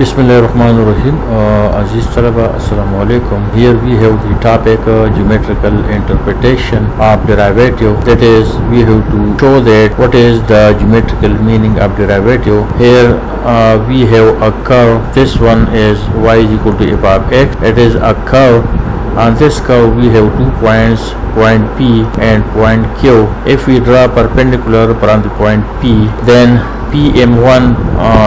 Bismillahirrahmanirrahim. Aziz Talaba, Assalamu alaikum. Here we have the topic geometrical interpretation of derivative. That is, we have to show that what is the geometrical meaning of derivative. Here we have a curve. This one is y is equal to f of x. It is a curve. On this curve we have 2 points, point P and point Q. If we draw perpendicular from the point P, then PM1,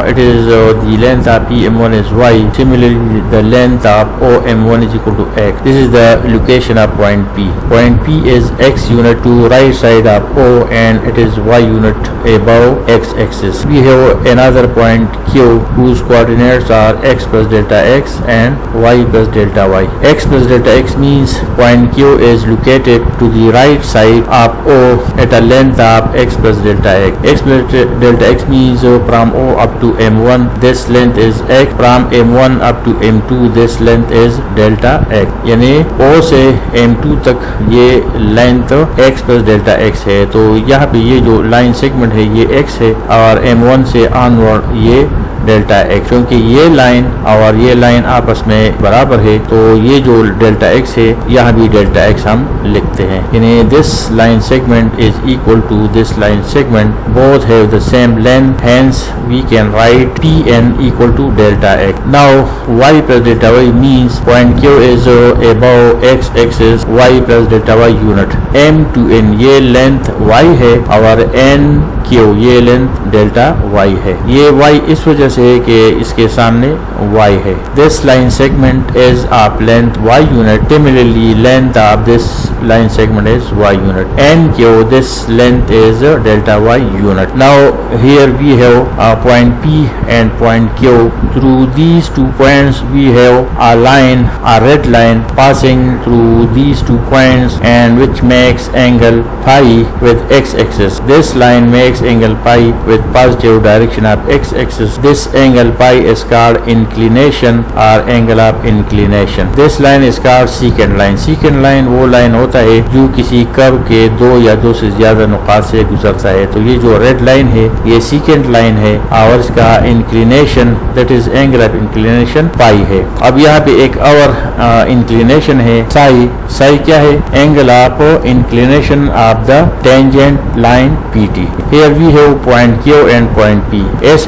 it is the length of PM1 is y. Similarly, the length of OM1 is equal to x. This is the location of point P. Point P is x unit to right side of O, and it is y unit above x axis. We have another point Q whose coordinates are x plus delta x and y plus delta y. X plus delta x means point Q is located to the right side of O at a length of x plus delta x. X plus delta x means from O up to M1 this length is x, from M1 up to M2 this length is delta x. यानी O से M2 तक ये length x plus delta x है. तो यहाँ पे ये जो लाइन सेगमेंट है ये x है और M1 से ऑनवर्ड ये डेल्टा x. क्योंकि ये लाइन और ये लाइन आपस में बराबर है तो ये जो डेल्टा x है यहाँ भी डेल्टा x हम लिखते हैं. यानी this line segment is equal to this line segment. Both have the same length, hence we can write Pn equal to delta x. Now y plus delta y means point Q is above x axis, y plus delta y unit. M to n ये length y है और n Q ये length delta y है. ये y इस वजह से है कि इसके सामने y है. This line segment is of length y unit. Similarly, length of this line segment is y unit. N Q this length is delta y unit. Now here we have point P and point Q. Through these 2 points we have a line, a red line passing through these 2 points and which makes angle phi with x axis. This line makes angle pi with positive direction of x axis. This angle pi is called inclination or angle of inclination. This line is called secant line. Secant line वो line होता है जो किसी curve के 2 या 2 से ज्यादा नुकात से गुजरता है. तो ये जो रेड लाइन है ये secant लाइन है और इसका inclination that is angle of inclination pi है. अब यहाँ पे एक और इंक्लिनेशन है साई. साई क्या है? Angle of inclination of the tangent line PT. Here we have point Q and point P. If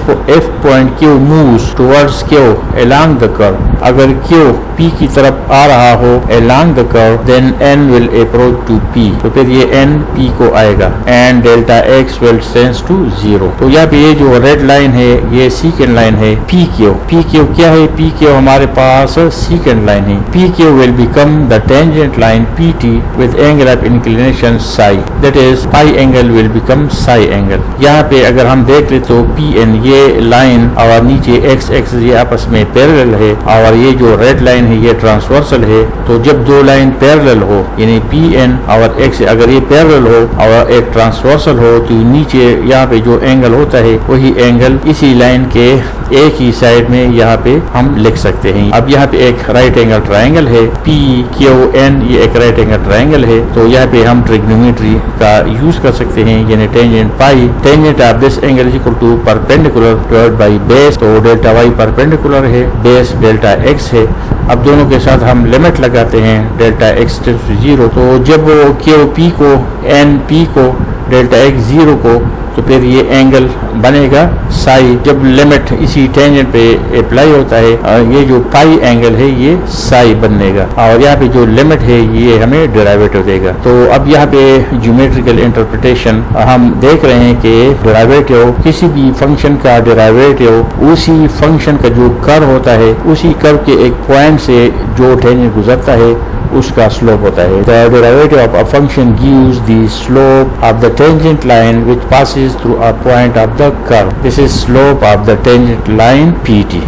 point Q moves towards Q along the curve, अगर Q P की तरफ आ रहा हो along the curve, then N will approach to P. तो फिर ये N P को आएगा and delta x will tends to 0. तो यहाँ पे ये जो रेड लाइन है ये secant लाइन है PQ. PQ क्या है? PQ हमारे पास secant लाइन है. PQ will become the tangent line PT with angle of inclination psi. That is pi angle will become psi angle. यहाँ पे अगर हम देख ले तो PN ये लाइन और नीचे x एक्सिस ये आपस में पैरेलल है और ये जो रेड लाइन है ये ट्रांसवर्सल है. तो जब 2 लाइन पैरेलल हो यानी PN और x अगर ये पैरेलल हो और एक ट्रांसवर्सल हो तो नीचे यहाँ पे जो एंगल होता है वही एंगल इसी लाइन के एक ही साइड में यहाँ पे हम लिख सकते हैं. अब यहाँ पे एक राइट एंगल ट्राइंगल है PQN, ये एक राइट एंगल ट्राइंगल है. तो यहाँ पे हम ट्रिग्नोमेट्री का यूज कर सकते हैं यानी tangent pi. Tangent of this angle is equal to perpendicular divided by base. तो डेल्टा y परपेंडिकुलर है, बेस डेल्टा x है. अब दोनों के साथ हम लिमिट लगाते हैं डेल्टा x टेंड्स टू 0. तो जब QP को NP को डेल्टा x 0 को तो फिर ये एंगल बनेगा साई. जब लिमिट इसी टेंजेंट पे अप्लाई होता है ये जो पाई एंगल है ये साई बनेगा और यहाँ पे जो लिमिट है ये हमें डेरिवेटिव देगा. तो अब यहाँ पे ज्योमेट्रिकल इंटरप्रिटेशन हम देख रहे हैं कि डेरिवेटिव किसी भी फंक्शन का डेरिवेटिव उसी फंक्शन का जो कर्व होता है उसी कर्व के एक पॉइंट से जो टेंजेंट गुजरता है उसका स्लोप होता है. The derivative of a function gives the slope of the tangent line which passes through a point of the curve. This is slope of the tangent line PT.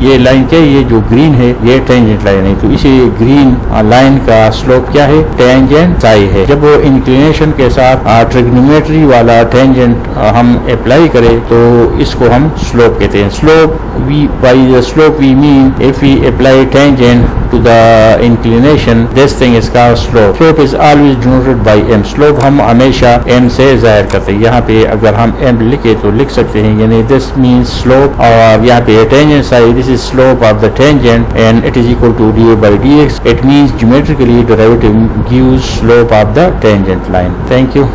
ये line क्या है? ये जो ग्रीन है ये tangent line है. तो इसी ग्रीन लाइन का स्लोप क्या है? टेंजेंट साई है. जब वो इंक्लिनेशन के साथ ट्रिग्नोमेट्री वाला टेंजेंट हम अप्लाई करें तो इसको हम स्लोप कहते हैं. Slope by the slope we mean if we apply tangent to the inclination, this thing is called slope. Slope is always denoted by m. Slope हम हमेशा m से जाहिर करते हैं. यहाँ पे अगर हम m लिखे तो लिख सकते हैं, यानी this means slope, और यहाँ पे tangent side, this is slope of the tangent and it is equal to dA by dx. It means geometrically derivative gives slope of the tangent line. Thank you.